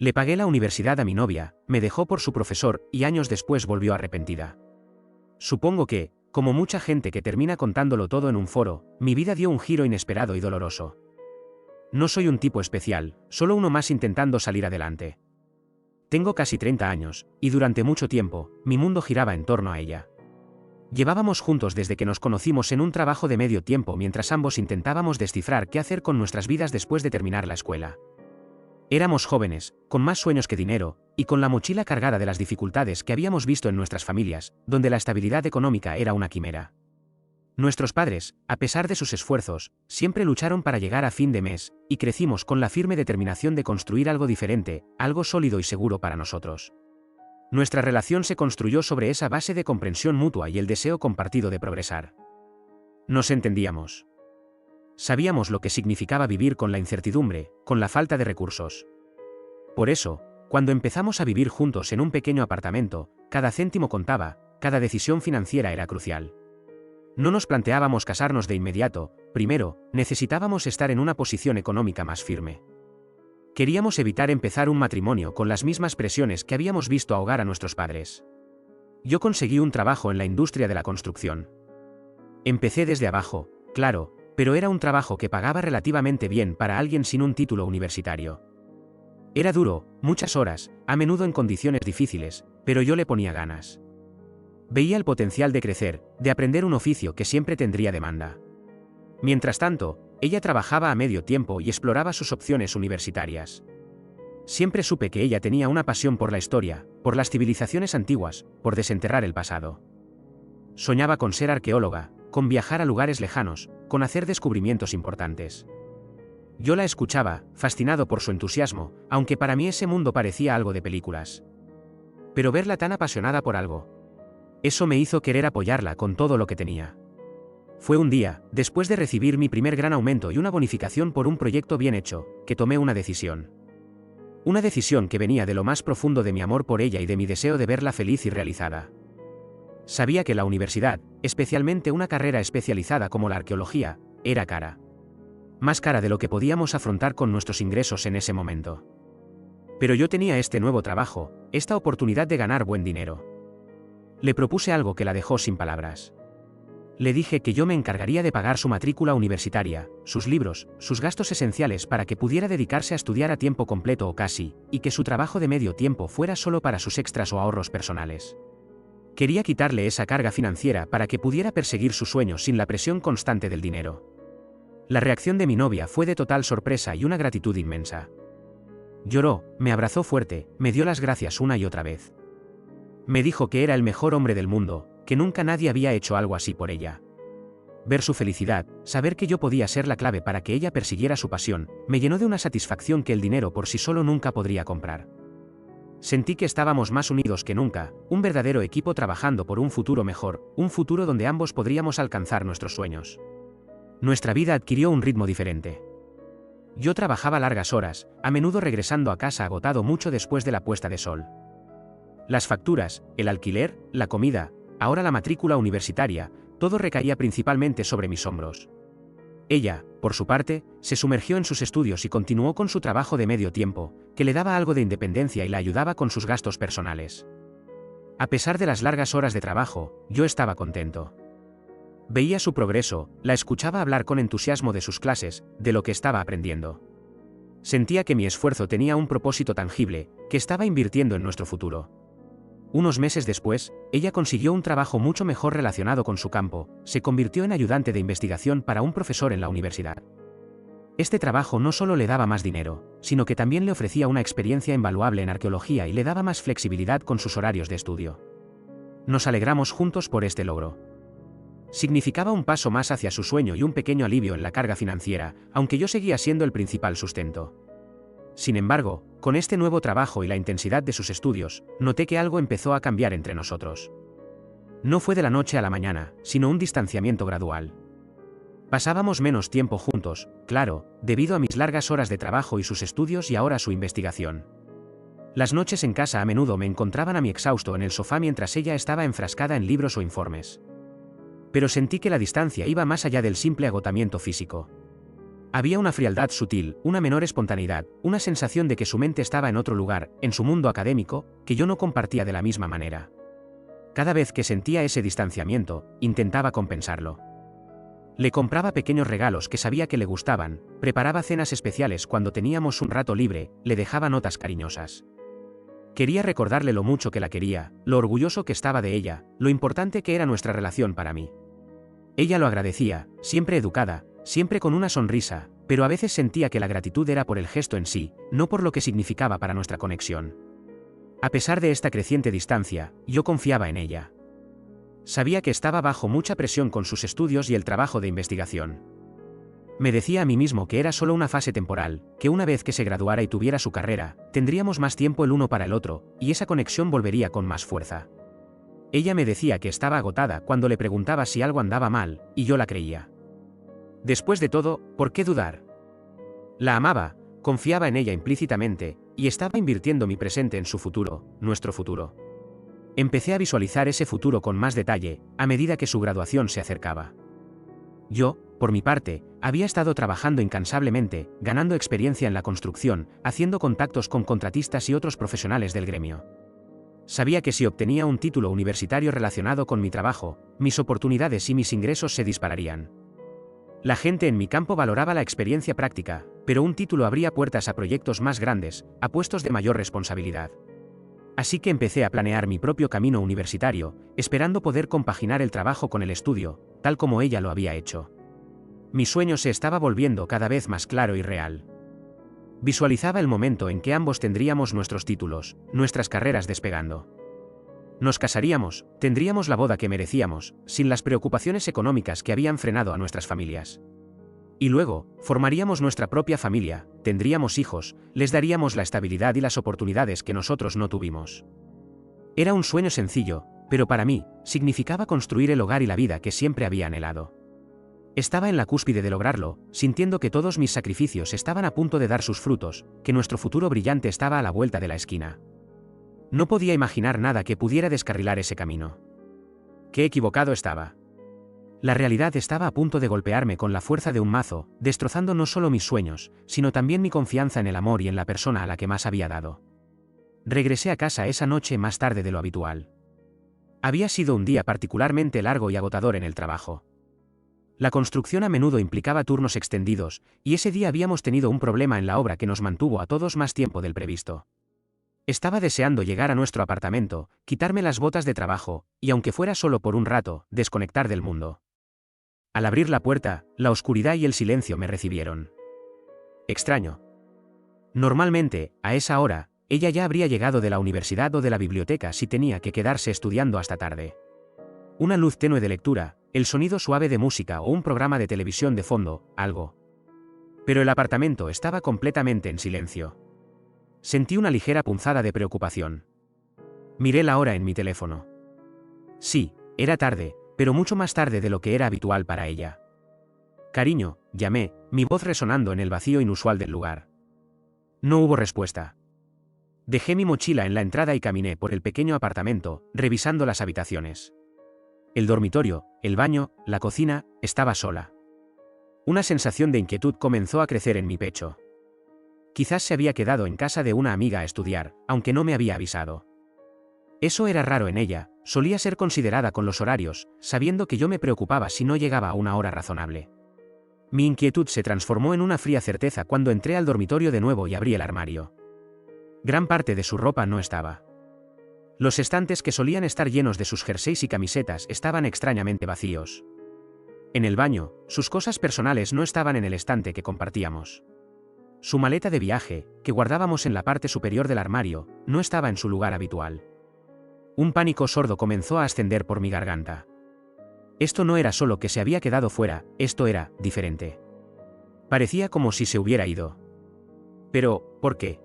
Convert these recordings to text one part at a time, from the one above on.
Le pagué la universidad a mi novia, me dejó por su profesor y años después volvió arrepentida. Supongo que, como mucha gente que termina contándolo todo en un foro, mi vida dio un giro inesperado y doloroso. No soy un tipo especial, solo uno más intentando salir adelante. Tengo casi 30 años, y durante mucho tiempo, mi mundo giraba en torno a ella. Llevábamos juntos desde que nos conocimos en un trabajo de medio tiempo mientras ambos intentábamos descifrar qué hacer con nuestras vidas después de terminar la escuela. Éramos jóvenes, con más sueños que dinero, y con la mochila cargada de las dificultades que habíamos visto en nuestras familias, donde la estabilidad económica era una quimera. Nuestros padres, a pesar de sus esfuerzos, siempre lucharon para llegar a fin de mes, y crecimos con la firme determinación de construir algo diferente, algo sólido y seguro para nosotros. Nuestra relación se construyó sobre esa base de comprensión mutua y el deseo compartido de progresar. Nos entendíamos. Sabíamos lo que significaba vivir con la incertidumbre, con la falta de recursos. Por eso, cuando empezamos a vivir juntos en un pequeño apartamento, cada céntimo contaba, cada decisión financiera era crucial. No nos planteábamos casarnos de inmediato, primero, necesitábamos estar en una posición económica más firme. Queríamos evitar empezar un matrimonio con las mismas presiones que habíamos visto ahogar a nuestros padres. Yo conseguí un trabajo en la industria de la construcción. Empecé desde abajo, claro, pero era un trabajo que pagaba relativamente bien para alguien sin un título universitario. Era duro, muchas horas, a menudo en condiciones difíciles, pero yo le ponía ganas. Veía el potencial de crecer, de aprender un oficio que siempre tendría demanda. Mientras tanto, ella trabajaba a medio tiempo y exploraba sus opciones universitarias. Siempre supe que ella tenía una pasión por la historia, por las civilizaciones antiguas, por desenterrar el pasado. Soñaba con ser arqueóloga, con viajar a lugares lejanos, con hacer descubrimientos importantes. Yo la escuchaba, fascinado por su entusiasmo, aunque para mí ese mundo parecía algo de películas. Pero verla tan apasionada por algo, eso me hizo querer apoyarla con todo lo que tenía. Fue un día, después de recibir mi primer gran aumento y una bonificación por un proyecto bien hecho, que tomé una decisión. Una decisión que venía de lo más profundo de mi amor por ella y de mi deseo de verla feliz y realizada. Sabía que la universidad, especialmente una carrera especializada como la arqueología, era cara. Más cara de lo que podíamos afrontar con nuestros ingresos en ese momento. Pero yo tenía este nuevo trabajo, esta oportunidad de ganar buen dinero. Le propuse algo que la dejó sin palabras. Le dije que yo me encargaría de pagar su matrícula universitaria, sus libros, sus gastos esenciales para que pudiera dedicarse a estudiar a tiempo completo o casi, y que su trabajo de medio tiempo fuera solo para sus extras o ahorros personales. Quería quitarle esa carga financiera para que pudiera perseguir sus sueños sin la presión constante del dinero. La reacción de mi novia fue de total sorpresa y una gratitud inmensa. Lloró, me abrazó fuerte, me dio las gracias una y otra vez. Me dijo que era el mejor hombre del mundo, que nunca nadie había hecho algo así por ella. Ver su felicidad, saber que yo podía ser la clave para que ella persiguiera su pasión, me llenó de una satisfacción que el dinero por sí solo nunca podría comprar. Sentí que estábamos más unidos que nunca, un verdadero equipo trabajando por un futuro mejor, un futuro donde ambos podríamos alcanzar nuestros sueños. Nuestra vida adquirió un ritmo diferente. Yo trabajaba largas horas, a menudo regresando a casa agotado mucho después de la puesta de sol. Las facturas, el alquiler, la comida, ahora la matrícula universitaria, todo recaía principalmente sobre mis hombros. Ella, por su parte, se sumergió en sus estudios y continuó con su trabajo de medio tiempo, que le daba algo de independencia y la ayudaba con sus gastos personales. A pesar de las largas horas de trabajo, yo estaba contento. Veía su progreso, la escuchaba hablar con entusiasmo de sus clases, de lo que estaba aprendiendo. Sentía que mi esfuerzo tenía un propósito tangible, que estaba invirtiendo en nuestro futuro. Unos meses después, ella consiguió un trabajo mucho mejor relacionado con su campo, se convirtió en ayudante de investigación para un profesor en la universidad. Este trabajo no solo le daba más dinero, sino que también le ofrecía una experiencia invaluable en arqueología y le daba más flexibilidad con sus horarios de estudio. Nos alegramos juntos por este logro. Significaba un paso más hacia su sueño y un pequeño alivio en la carga financiera, aunque yo seguía siendo el principal sustento. Sin embargo, con este nuevo trabajo y la intensidad de sus estudios, noté que algo empezó a cambiar entre nosotros. No fue de la noche a la mañana, sino un distanciamiento gradual. Pasábamos menos tiempo juntos, claro, debido a mis largas horas de trabajo y sus estudios y ahora su investigación. Las noches en casa a menudo me encontraban a mí exhausto en el sofá mientras ella estaba enfrascada en libros o informes. Pero sentí que la distancia iba más allá del simple agotamiento físico. Había una frialdad sutil, una menor espontaneidad, una sensación de que su mente estaba en otro lugar, en su mundo académico, que yo no compartía de la misma manera. Cada vez que sentía ese distanciamiento, intentaba compensarlo. Le compraba pequeños regalos que sabía que le gustaban, preparaba cenas especiales cuando teníamos un rato libre, le dejaba notas cariñosas. Quería recordarle lo mucho que la quería, lo orgulloso que estaba de ella, lo importante que era nuestra relación para mí. Ella lo agradecía, siempre educada, siempre con una sonrisa, pero a veces sentía que la gratitud era por el gesto en sí, no por lo que significaba para nuestra conexión. A pesar de esta creciente distancia, yo confiaba en ella. Sabía que estaba bajo mucha presión con sus estudios y el trabajo de investigación. Me decía a mí mismo que era solo una fase temporal, que una vez que se graduara y tuviera su carrera, tendríamos más tiempo el uno para el otro, y esa conexión volvería con más fuerza. Ella me decía que estaba agotada cuando le preguntaba si algo andaba mal, y yo la creía. Después de todo, ¿por qué dudar? La amaba, confiaba en ella implícitamente, y estaba invirtiendo mi presente en su futuro, nuestro futuro. Empecé a visualizar ese futuro con más detalle, a medida que su graduación se acercaba. Yo, por mi parte, había estado trabajando incansablemente, ganando experiencia en la construcción, haciendo contactos con contratistas y otros profesionales del gremio. Sabía que si obtenía un título universitario relacionado con mi trabajo, mis oportunidades y mis ingresos se dispararían. La gente en mi campo valoraba la experiencia práctica, pero un título abría puertas a proyectos más grandes, a puestos de mayor responsabilidad. Así que empecé a planear mi propio camino universitario, esperando poder compaginar el trabajo con el estudio, tal como ella lo había hecho. Mi sueño se estaba volviendo cada vez más claro y real. Visualizaba el momento en que ambos tendríamos nuestros títulos, nuestras carreras despegando. Nos casaríamos, tendríamos la boda que merecíamos, sin las preocupaciones económicas que habían frenado a nuestras familias. Y luego, formaríamos nuestra propia familia, tendríamos hijos, les daríamos la estabilidad y las oportunidades que nosotros no tuvimos. Era un sueño sencillo, pero para mí, significaba construir el hogar y la vida que siempre había anhelado. Estaba en la cúspide de lograrlo, sintiendo que todos mis sacrificios estaban a punto de dar sus frutos, que nuestro futuro brillante estaba a la vuelta de la esquina. No podía imaginar nada que pudiera descarrilar ese camino. Qué equivocado estaba. La realidad estaba a punto de golpearme con la fuerza de un mazo, destrozando no solo mis sueños, sino también mi confianza en el amor y en la persona a la que más había dado. Regresé a casa esa noche más tarde de lo habitual. Había sido un día particularmente largo y agotador en el trabajo. La construcción a menudo implicaba turnos extendidos, y ese día habíamos tenido un problema en la obra que nos mantuvo a todos más tiempo del previsto. Estaba deseando llegar a nuestro apartamento, quitarme las botas de trabajo, y aunque fuera solo por un rato, desconectar del mundo. Al abrir la puerta, la oscuridad y el silencio me recibieron. Extraño. Normalmente, a esa hora, ella ya habría llegado de la universidad o de la biblioteca si tenía que quedarse estudiando hasta tarde. Una luz tenue de lectura, el sonido suave de música o un programa de televisión de fondo, algo. Pero el apartamento estaba completamente en silencio. Sentí una ligera punzada de preocupación. Miré la hora en mi teléfono. Sí, era tarde, pero mucho más tarde de lo que era habitual para ella. Cariño, llamé, mi voz resonando en el vacío inusual del lugar. No hubo respuesta. Dejé mi mochila en la entrada y caminé por el pequeño apartamento, revisando las habitaciones. El dormitorio, el baño, la cocina, estaba sola. Una sensación de inquietud comenzó a crecer en mi pecho. Quizás se había quedado en casa de una amiga a estudiar, aunque no me había avisado. Eso era raro en ella, solía ser considerada con los horarios, sabiendo que yo me preocupaba si no llegaba a una hora razonable. Mi inquietud se transformó en una fría certeza cuando entré al dormitorio de nuevo y abrí el armario. Gran parte de su ropa no estaba. Los estantes que solían estar llenos de sus jerseys y camisetas estaban extrañamente vacíos. En el baño, sus cosas personales no estaban en el estante que compartíamos. Su maleta de viaje, que guardábamos en la parte superior del armario, no estaba en su lugar habitual. Un pánico sordo comenzó a ascender por mi garganta. Esto no era solo que se había quedado fuera, esto era diferente. Parecía como si se hubiera ido. Pero, ¿por qué?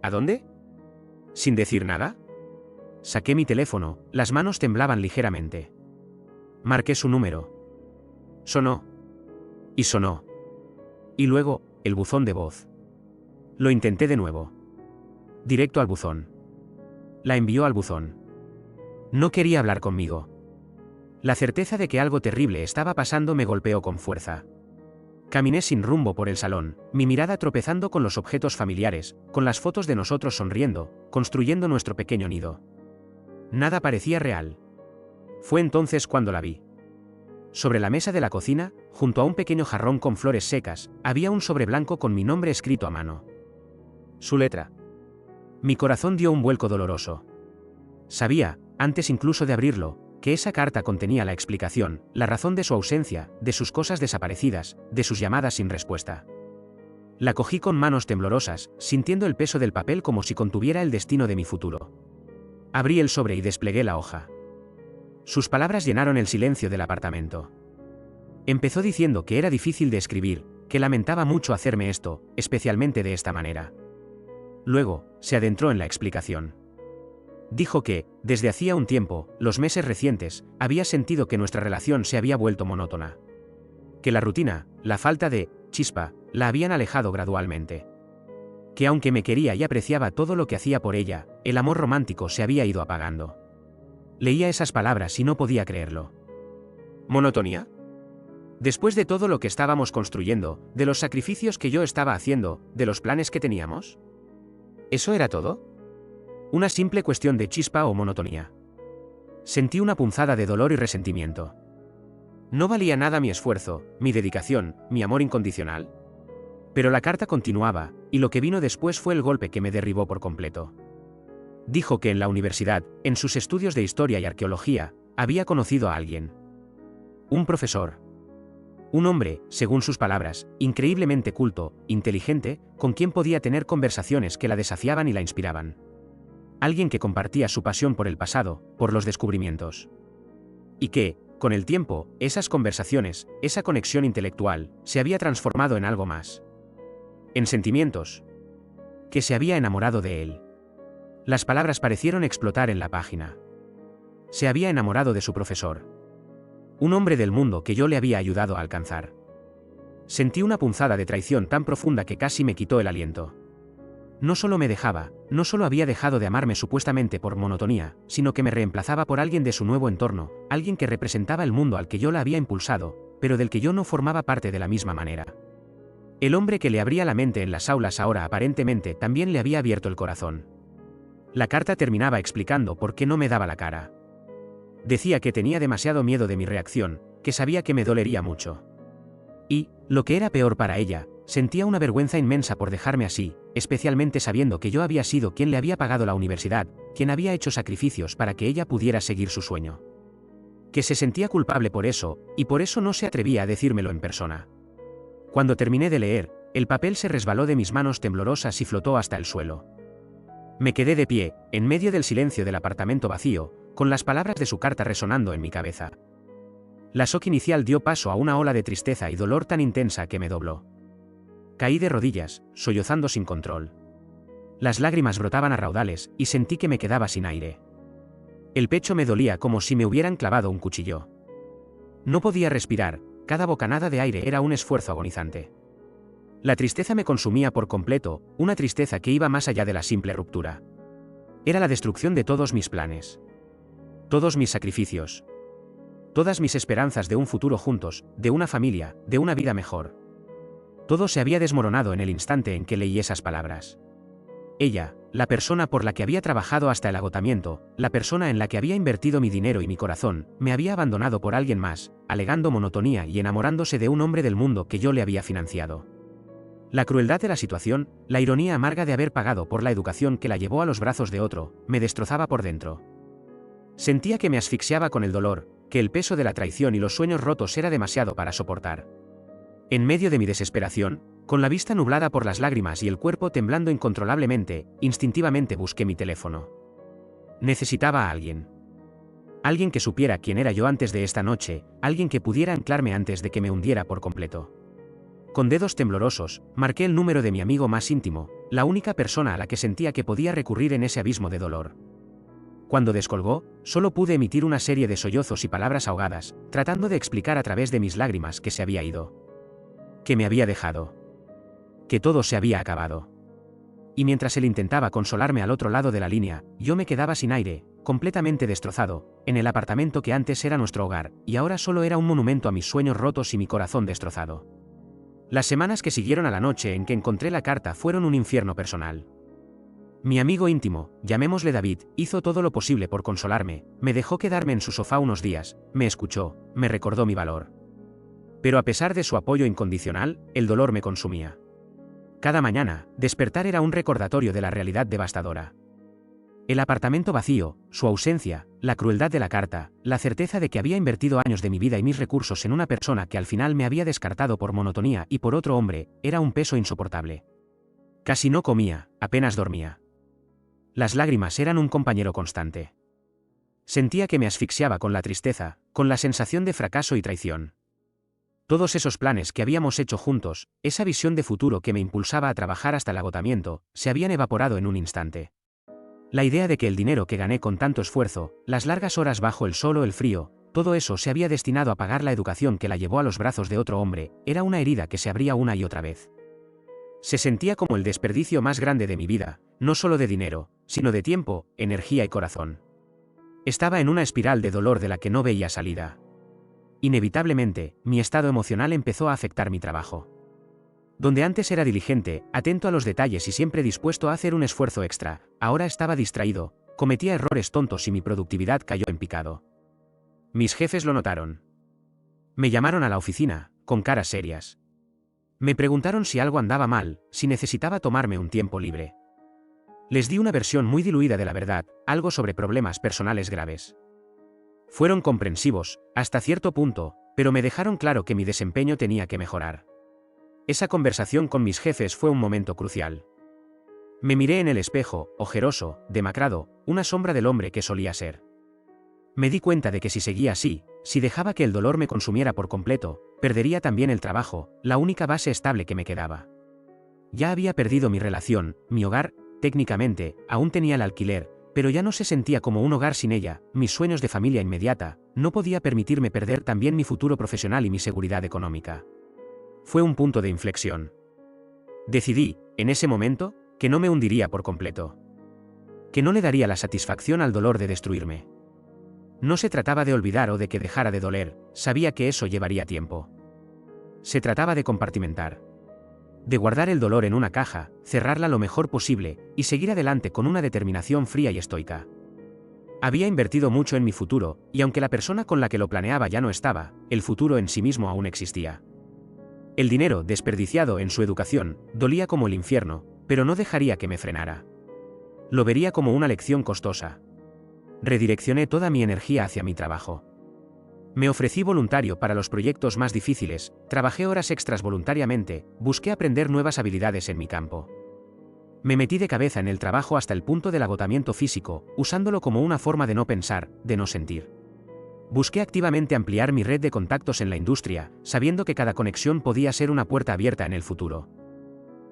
¿A dónde? ¿Sin decir nada? Saqué mi teléfono, las manos temblaban ligeramente. Marqué su número. Sonó. Y sonó. Y luego, el buzón de voz. Lo intenté de nuevo. Directo al buzón. La envió al buzón. No quería hablar conmigo. La certeza de que algo terrible estaba pasando me golpeó con fuerza. Caminé sin rumbo por el salón, mi mirada tropezando con los objetos familiares, con las fotos de nosotros sonriendo, construyendo nuestro pequeño nido. Nada parecía real. Fue entonces cuando la vi. Sobre la mesa de la cocina, junto a un pequeño jarrón con flores secas, había un sobre blanco con mi nombre escrito a mano. Su letra. Mi corazón dio un vuelco doloroso. Sabía, antes incluso de abrirlo, que esa carta contenía la explicación, la razón de su ausencia, de sus cosas desaparecidas, de sus llamadas sin respuesta. La cogí con manos temblorosas, sintiendo el peso del papel como si contuviera el destino de mi futuro. Abrí el sobre y desplegué la hoja. Sus palabras llenaron el silencio del apartamento. Empezó diciendo que era difícil de escribir, que lamentaba mucho hacerme esto, especialmente de esta manera. Luego, se adentró en la explicación. Dijo que, desde hacía un tiempo, los meses recientes, había sentido que nuestra relación se había vuelto monótona. Que la rutina, la falta de chispa, la habían alejado gradualmente. Que aunque me quería y apreciaba todo lo que hacía por ella, el amor romántico se había ido apagando. Leía esas palabras y no podía creerlo. ¿Monotonía? Después de todo lo que estábamos construyendo, de los sacrificios que yo estaba haciendo, de los planes que teníamos. ¿Eso era todo? Una simple cuestión de chispa o monotonía. Sentí una punzada de dolor y resentimiento. ¿No valía nada mi esfuerzo, mi dedicación, mi amor incondicional? Pero la carta continuaba, y lo que vino después fue el golpe que me derribó por completo. Dijo que en la universidad, en sus estudios de historia y arqueología, había conocido a alguien. Un profesor. Un hombre, según sus palabras, increíblemente culto, inteligente, con quien podía tener conversaciones que la desafiaban y la inspiraban. Alguien que compartía su pasión por el pasado, por los descubrimientos. Y que, con el tiempo, esas conversaciones, esa conexión intelectual, se había transformado en algo más. En sentimientos. Que se había enamorado de él. Las palabras parecieron explotar en la página. Se había enamorado de su profesor. Un hombre del mundo que yo le había ayudado a alcanzar. Sentí una punzada de traición tan profunda que casi me quitó el aliento. No solo me dejaba, no solo había dejado de amarme supuestamente por monotonía, sino que me reemplazaba por alguien de su nuevo entorno, alguien que representaba el mundo al que yo la había impulsado, pero del que yo no formaba parte de la misma manera. El hombre que le abría la mente en las aulas ahora aparentemente también le había abierto el corazón. La carta terminaba explicando por qué no me daba la cara. Decía que tenía demasiado miedo de mi reacción, que sabía que me dolería mucho. Y, lo que era peor para ella, sentía una vergüenza inmensa por dejarme así, especialmente sabiendo que yo había sido quien le había pagado la universidad, quien había hecho sacrificios para que ella pudiera seguir su sueño. Que se sentía culpable por eso, y por eso no se atrevía a decírmelo en persona. Cuando terminé de leer, el papel se resbaló de mis manos temblorosas y flotó hasta el suelo. Me quedé de pie, en medio del silencio del apartamento vacío, con las palabras de su carta resonando en mi cabeza. La shock inicial dio paso a una ola de tristeza y dolor tan intensa que me dobló. Caí de rodillas, sollozando sin control. Las lágrimas brotaban a raudales, y sentí que me quedaba sin aire. El pecho me dolía como si me hubieran clavado un cuchillo. No podía respirar, cada bocanada de aire era un esfuerzo agonizante. La tristeza me consumía por completo, una tristeza que iba más allá de la simple ruptura. Era la destrucción de todos mis planes. Todos mis sacrificios. Todas mis esperanzas de un futuro juntos, de una familia, de una vida mejor. Todo se había desmoronado en el instante en que leí esas palabras. Ella, la persona por la que había trabajado hasta el agotamiento, la persona en la que había invertido mi dinero y mi corazón, me había abandonado por alguien más, alegando monotonía y enamorándose de un hombre del mundo que yo le había financiado. La crueldad de la situación, la ironía amarga de haber pagado por la educación que la llevó a los brazos de otro, me destrozaba por dentro. Sentía que me asfixiaba con el dolor, que el peso de la traición y los sueños rotos era demasiado para soportar. En medio de mi desesperación, con la vista nublada por las lágrimas y el cuerpo temblando incontrolablemente, instintivamente busqué mi teléfono. Necesitaba a alguien. Alguien que supiera quién era yo antes de esta noche, alguien que pudiera anclarme antes de que me hundiera por completo. Con dedos temblorosos, marqué el número de mi amigo más íntimo, la única persona a la que sentía que podía recurrir en ese abismo de dolor. Cuando descolgó, solo pude emitir una serie de sollozos y palabras ahogadas, tratando de explicar a través de mis lágrimas que se había ido. Que me había dejado. Que todo se había acabado. Y mientras él intentaba consolarme al otro lado de la línea, yo me quedaba sin aire, completamente destrozado, en el apartamento que antes era nuestro hogar, y ahora solo era un monumento a mis sueños rotos y mi corazón destrozado. Las semanas que siguieron a la noche en que encontré la carta fueron un infierno personal. Mi amigo íntimo, llamémosle David, hizo todo lo posible por consolarme, me dejó quedarme en su sofá unos días, me escuchó, me recordó mi valor. Pero a pesar de su apoyo incondicional, el dolor me consumía. Cada mañana, despertar era un recordatorio de la realidad devastadora. El apartamento vacío, su ausencia, la crueldad de la carta, la certeza de que había invertido años de mi vida y mis recursos en una persona que al final me había descartado por monotonía y por otro hombre, era un peso insoportable. Casi no comía, apenas dormía. Las lágrimas eran un compañero constante. Sentía que me asfixiaba con la tristeza, con la sensación de fracaso y traición. Todos esos planes que habíamos hecho juntos, esa visión de futuro que me impulsaba a trabajar hasta el agotamiento, se habían evaporado en un instante. La idea de que el dinero que gané con tanto esfuerzo, las largas horas bajo el sol o el frío, todo eso se había destinado a pagar la educación que la llevó a los brazos de otro hombre, era una herida que se abría una y otra vez. Se sentía como el desperdicio más grande de mi vida, no solo de dinero, sino de tiempo, energía y corazón. Estaba en una espiral de dolor de la que no veía salida. Inevitablemente, mi estado emocional empezó a afectar mi trabajo. Donde antes era diligente, atento a los detalles y siempre dispuesto a hacer un esfuerzo extra, ahora estaba distraído, cometía errores tontos y mi productividad cayó en picado. Mis jefes lo notaron. Me llamaron a la oficina, con caras serias. Me preguntaron si algo andaba mal, si necesitaba tomarme un tiempo libre. Les di una versión muy diluida de la verdad, algo sobre problemas personales graves. Fueron comprensivos, hasta cierto punto, pero me dejaron claro que mi desempeño tenía que mejorar. Esa conversación con mis jefes fue un momento crucial. Me miré en el espejo, ojeroso, demacrado, una sombra del hombre que solía ser. Me di cuenta de que si seguía así, si dejaba que el dolor me consumiera por completo, perdería también el trabajo, la única base estable que me quedaba. Ya había perdido mi relación, mi hogar, técnicamente, aún tenía el alquiler, pero ya no se sentía como un hogar sin ella, mis sueños de familia inmediata, no podía permitirme perder también mi futuro profesional y mi seguridad económica. Fue un punto de inflexión. Decidí, en ese momento, que no me hundiría por completo. Que no le daría la satisfacción al dolor de destruirme. No se trataba de olvidar o de que dejara de doler, sabía que eso llevaría tiempo. Se trataba de compartimentar. De guardar el dolor en una caja, cerrarla lo mejor posible, y seguir adelante con una determinación fría y estoica. Había invertido mucho en mi futuro, y aunque la persona con la que lo planeaba ya no estaba, el futuro en sí mismo aún existía. El dinero desperdiciado en su educación dolía como el infierno, pero no dejaría que me frenara. Lo vería como una lección costosa. Redireccioné toda mi energía hacia mi trabajo. Me ofrecí voluntario para los proyectos más difíciles, trabajé horas extras voluntariamente, busqué aprender nuevas habilidades en mi campo. Me metí de cabeza en el trabajo hasta el punto del agotamiento físico, usándolo como una forma de no pensar, de no sentir. Busqué activamente ampliar mi red de contactos en la industria, sabiendo que cada conexión podía ser una puerta abierta en el futuro.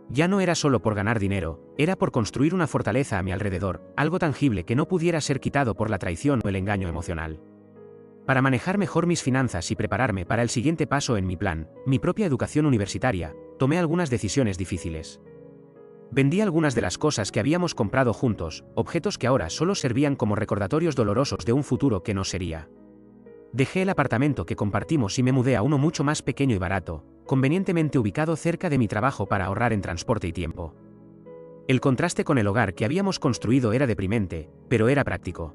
Ya no era solo por ganar dinero, era por construir una fortaleza a mi alrededor, algo tangible que no pudiera ser quitado por la traición o el engaño emocional. Para manejar mejor mis finanzas y prepararme para el siguiente paso en mi plan, mi propia educación universitaria, tomé algunas decisiones difíciles. Vendí algunas de las cosas que habíamos comprado juntos, objetos que ahora solo servían como recordatorios dolorosos de un futuro que no sería. Dejé el apartamento que compartimos y me mudé a uno mucho más pequeño y barato, convenientemente ubicado cerca de mi trabajo para ahorrar en transporte y tiempo. El contraste con el hogar que habíamos construido era deprimente, pero era práctico.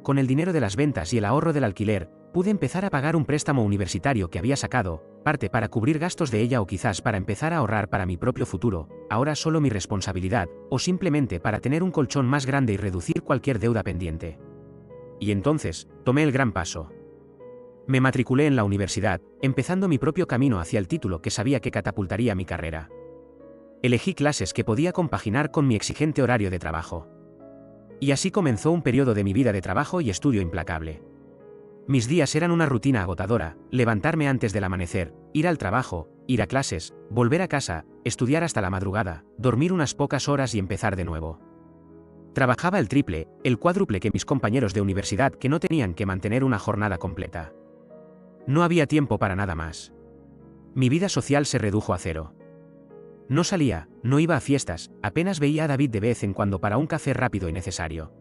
Con el dinero de las ventas y el ahorro del alquiler, pude empezar a pagar un préstamo universitario que había sacado, parte para cubrir gastos de ella o quizás para empezar a ahorrar para mi propio futuro, ahora solo mi responsabilidad, o simplemente para tener un colchón más grande y reducir cualquier deuda pendiente. Y entonces, tomé el gran paso. Me matriculé en la universidad, empezando mi propio camino hacia el título que sabía que catapultaría mi carrera. Elegí clases que podía compaginar con mi exigente horario de trabajo. Y así comenzó un periodo de mi vida de trabajo y estudio implacable. Mis días eran una rutina agotadora, levantarme antes del amanecer, ir al trabajo, ir a clases, volver a casa, estudiar hasta la madrugada, dormir unas pocas horas y empezar de nuevo. Trabajaba el triple, el cuádruple que mis compañeros de universidad que no tenían que mantener una jornada completa. No había tiempo para nada más. Mi vida social se redujo a cero. No salía, no iba a fiestas, apenas veía a David de vez en cuando para un café rápido y necesario.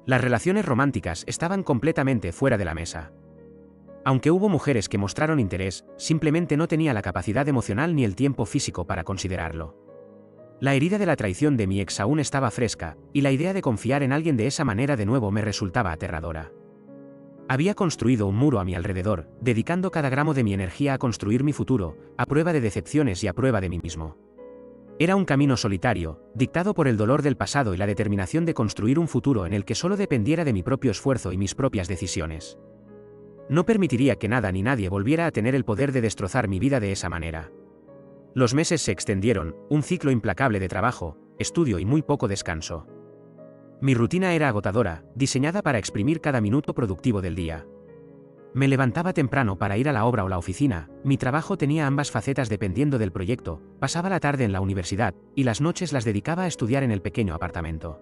Las relaciones románticas estaban completamente fuera de la mesa. Aunque hubo mujeres que mostraron interés, simplemente no tenía la capacidad emocional ni el tiempo físico para considerarlo. La herida de la traición de mi ex aún estaba fresca, y la idea de confiar en alguien de esa manera de nuevo me resultaba aterradora. Había construido un muro a mi alrededor, dedicando cada gramo de mi energía a construir mi futuro, a prueba de decepciones y a prueba de mí mismo. Era un camino solitario, dictado por el dolor del pasado y la determinación de construir un futuro en el que solo dependiera de mi propio esfuerzo y mis propias decisiones. No permitiría que nada ni nadie volviera a tener el poder de destrozar mi vida de esa manera. Los meses se extendieron, un ciclo implacable de trabajo, estudio y muy poco descanso. Mi rutina era agotadora, diseñada para exprimir cada minuto productivo del día. Me levantaba temprano para ir a la obra o la oficina, mi trabajo tenía ambas facetas dependiendo del proyecto, pasaba la tarde en la universidad, y las noches las dedicaba a estudiar en el pequeño apartamento.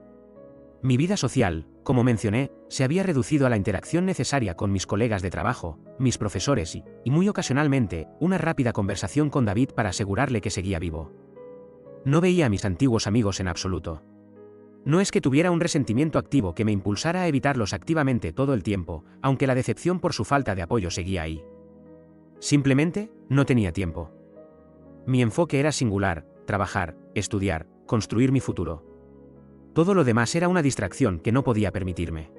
Mi vida social, como mencioné, se había reducido a la interacción necesaria con mis colegas de trabajo, mis profesores y muy ocasionalmente, una rápida conversación con David para asegurarle que seguía vivo. No veía a mis antiguos amigos en absoluto. No es que tuviera un resentimiento activo que me impulsara a evitarlos activamente todo el tiempo, aunque la decepción por su falta de apoyo seguía ahí. Simplemente, no tenía tiempo. Mi enfoque era singular: trabajar, estudiar, construir mi futuro. Todo lo demás era una distracción que no podía permitirme.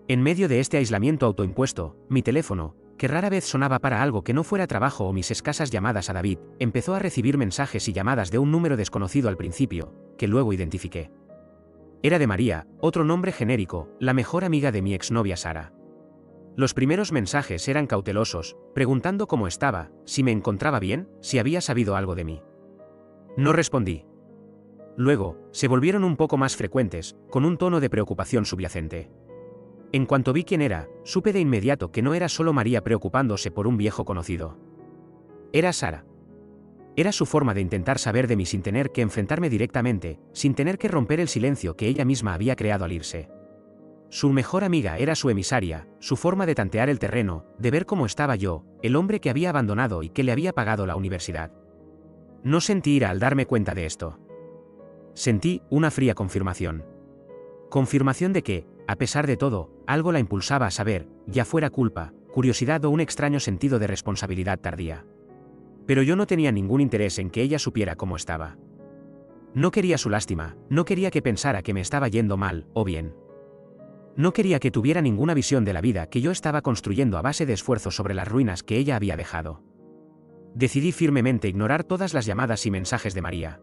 En medio de este aislamiento autoimpuesto, mi teléfono, que rara vez sonaba para algo que no fuera trabajo o mis escasas llamadas a David, empezó a recibir mensajes y llamadas de un número desconocido al principio, que luego identifiqué. Era de María, otro nombre genérico, la mejor amiga de mi exnovia Sara. Los primeros mensajes eran cautelosos, preguntando cómo estaba, si me encontraba bien, si había sabido algo de mí. No respondí. Luego, se volvieron un poco más frecuentes, con un tono de preocupación subyacente. En cuanto vi quién era, supe de inmediato que no era solo María preocupándose por un viejo conocido. Era Sara. Era su forma de intentar saber de mí sin tener que enfrentarme directamente, sin tener que romper el silencio que ella misma había creado al irse. Su mejor amiga era su emisaria, su forma de tantear el terreno, de ver cómo estaba yo, el hombre que había abandonado y que le había pagado la universidad. No sentí ira al darme cuenta de esto. Sentí una fría confirmación. Confirmación de que, a pesar de todo, algo la impulsaba a saber, ya fuera culpa, curiosidad o un extraño sentido de responsabilidad tardía. Pero yo no tenía ningún interés en que ella supiera cómo estaba. No quería su lástima, no quería que pensara que me estaba yendo mal, o bien. No quería que tuviera ninguna visión de la vida que yo estaba construyendo a base de esfuerzo sobre las ruinas que ella había dejado. Decidí firmemente ignorar todas las llamadas y mensajes de María.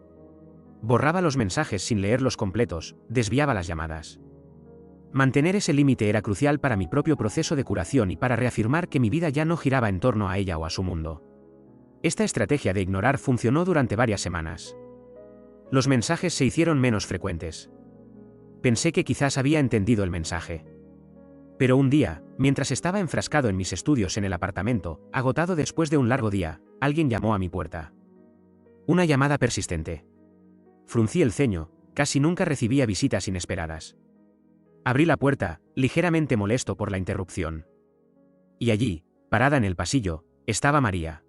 Borraba los mensajes sin leerlos completos, desviaba las llamadas. Mantener ese límite era crucial para mi propio proceso de curación y para reafirmar que mi vida ya no giraba en torno a ella o a su mundo. Esta estrategia de ignorar funcionó durante varias semanas. Los mensajes se hicieron menos frecuentes. Pensé que quizás había entendido el mensaje. Pero un día, mientras estaba enfrascado en mis estudios en el apartamento, agotado después de un largo día, alguien llamó a mi puerta. Una llamada persistente. Fruncí el ceño, casi nunca recibía visitas inesperadas. Abrí la puerta, ligeramente molesto por la interrupción. Y allí, parada en el pasillo, estaba María.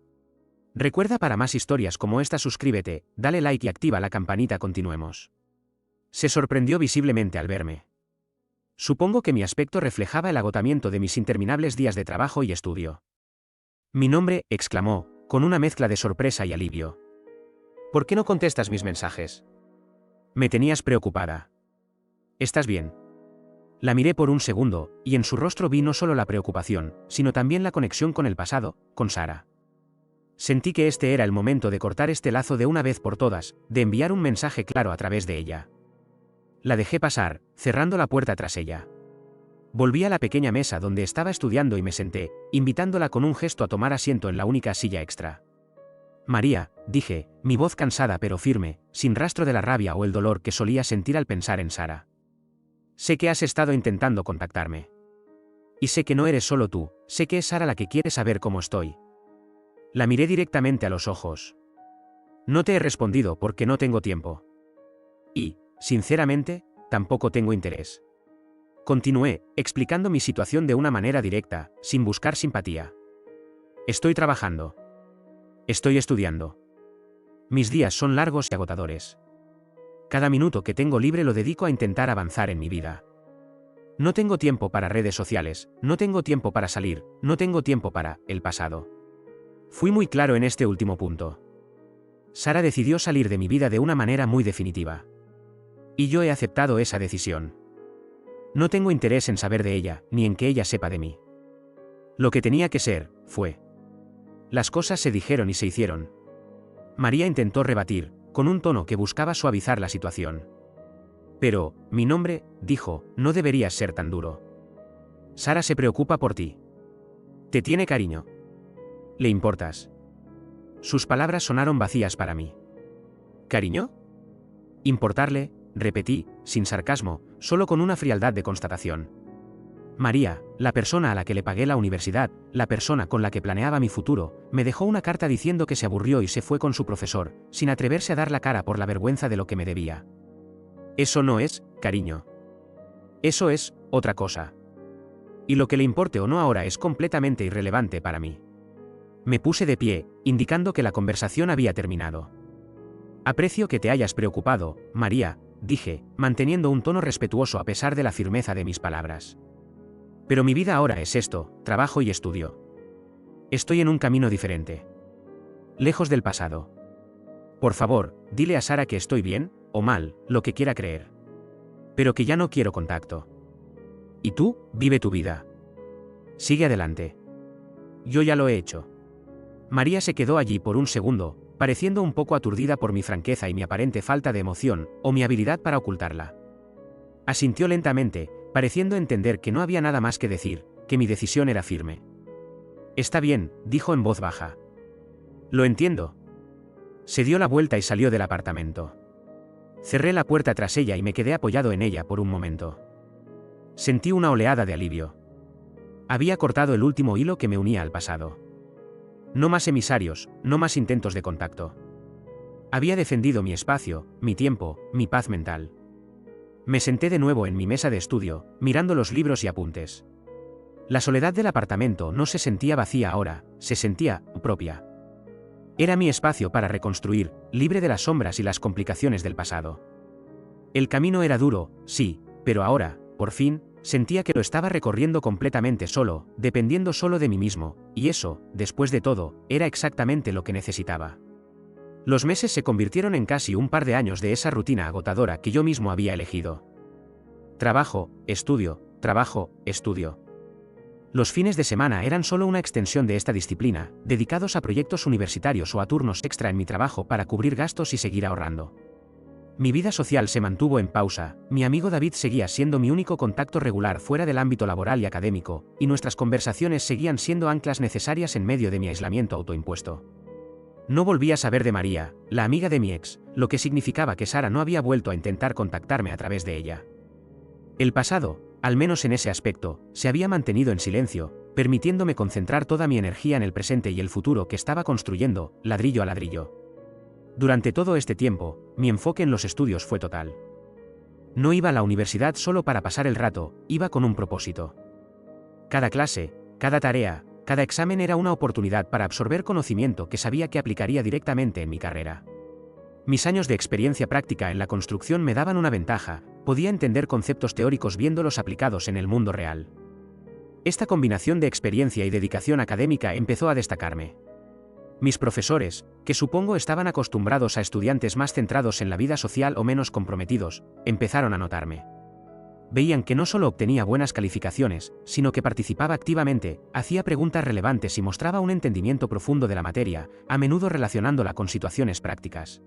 Recuerda, para más historias como esta suscríbete, dale like y activa la campanita. Continuemos. Se sorprendió visiblemente al verme. Supongo que mi aspecto reflejaba el agotamiento de mis interminables días de trabajo y estudio. «Mi nombre», exclamó, con una mezcla de sorpresa y alivio. «¿Por qué no contestas mis mensajes? Me tenías preocupada. ¿Estás bien?» La miré por un segundo, y en su rostro vi no solo la preocupación, sino también la conexión con el pasado, con Sara. Sentí que este era el momento de cortar este lazo de una vez por todas, de enviar un mensaje claro a través de ella. La dejé pasar, cerrando la puerta tras ella. Volví a la pequeña mesa donde estaba estudiando y me senté, invitándola con un gesto a tomar asiento en la única silla extra. «María», dije, mi voz cansada pero firme, sin rastro de la rabia o el dolor que solía sentir al pensar en Sara. «Sé que has estado intentando contactarme. Y sé que no eres solo tú, sé que es Sara la que quiere saber cómo estoy». La miré directamente a los ojos. «No te he respondido porque no tengo tiempo. Y, sinceramente, tampoco tengo interés». Continué, explicando mi situación de una manera directa, sin buscar simpatía. «Estoy trabajando. Estoy estudiando. Mis días son largos y agotadores. Cada minuto que tengo libre lo dedico a intentar avanzar en mi vida. No tengo tiempo para redes sociales, no tengo tiempo para salir, no tengo tiempo para el pasado. Fui muy claro en este último punto. Sara decidió salir de mi vida de una manera muy definitiva. Y yo he aceptado esa decisión. No tengo interés en saber de ella, ni en que ella sepa de mí. Lo que tenía que ser, fue. Las cosas se dijeron y se hicieron. María intentó rebatir, con un tono que buscaba suavizar la situación. Pero, mi nombre, dijo, no deberías ser tan duro. Sara se preocupa por ti. Te tiene cariño. ¿Le importas? Sus palabras sonaron vacías para mí. ¿Cariño? Importarle, repetí, sin sarcasmo, solo con una frialdad de constatación. María, la persona a la que le pagué la universidad, la persona con la que planeaba mi futuro, me dejó una carta diciendo que se aburrió y se fue con su profesor, sin atreverse a dar la cara por la vergüenza de lo que me debía. Eso no es cariño. Eso es otra cosa. Y lo que le importe o no ahora es completamente irrelevante para mí. Me puse de pie, indicando que la conversación había terminado. Aprecio que te hayas preocupado, María, dije, manteniendo un tono respetuoso a pesar de la firmeza de mis palabras. Pero mi vida ahora es esto, trabajo y estudio. Estoy en un camino diferente. Lejos del pasado. Por favor, dile a Sara que estoy bien, o mal, lo que quiera creer. Pero que ya no quiero contacto. Y tú, vive tu vida. Sigue adelante. Yo ya lo he hecho. María se quedó allí por un segundo, pareciendo un poco aturdida por mi franqueza y mi aparente falta de emoción, o mi habilidad para ocultarla. Asintió lentamente, pareciendo entender que no había nada más que decir, que mi decisión era firme. Está bien, dijo en voz baja. Lo entiendo. Se dio la vuelta y salió del apartamento. Cerré la puerta tras ella y me quedé apoyado en ella por un momento. Sentí una oleada de alivio. Había cortado el último hilo que me unía al pasado. No más emisarios, no más intentos de contacto. Había defendido mi espacio, mi tiempo, mi paz mental. Me senté de nuevo en mi mesa de estudio, mirando los libros y apuntes. La soledad del apartamento no se sentía vacía ahora, se sentía propia. Era mi espacio para reconstruir, libre de las sombras y las complicaciones del pasado. El camino era duro, sí, pero ahora, por fin, sentía que lo estaba recorriendo completamente solo, dependiendo solo de mí mismo, y eso, después de todo, era exactamente lo que necesitaba. Los meses se convirtieron en casi un par de años de esa rutina agotadora que yo mismo había elegido. Trabajo, estudio, trabajo, estudio. Los fines de semana eran solo una extensión de esta disciplina, dedicados a proyectos universitarios o a turnos extra en mi trabajo para cubrir gastos y seguir ahorrando. Mi vida social se mantuvo en pausa, mi amigo David seguía siendo mi único contacto regular fuera del ámbito laboral y académico, y nuestras conversaciones seguían siendo anclas necesarias en medio de mi aislamiento autoimpuesto. No volví a saber de María, la amiga de mi ex, lo que significaba que Sara no había vuelto a intentar contactarme a través de ella. El pasado, al menos en ese aspecto, se había mantenido en silencio, permitiéndome concentrar toda mi energía en el presente y el futuro que estaba construyendo, ladrillo a ladrillo. Durante todo este tiempo, mi enfoque en los estudios fue total. No iba a la universidad solo para pasar el rato, iba con un propósito. Cada clase, cada tarea, cada examen era una oportunidad para absorber conocimiento que sabía que aplicaría directamente en mi carrera. Mis años de experiencia práctica en la construcción me daban una ventaja, podía entender conceptos teóricos viéndolos aplicados en el mundo real. Esta combinación de experiencia y dedicación académica empezó a destacarme. Mis profesores, que supongo estaban acostumbrados a estudiantes más centrados en la vida social o menos comprometidos, empezaron a notarme. Veían que no solo obtenía buenas calificaciones, sino que participaba activamente, hacía preguntas relevantes y mostraba un entendimiento profundo de la materia, a menudo relacionándola con situaciones prácticas.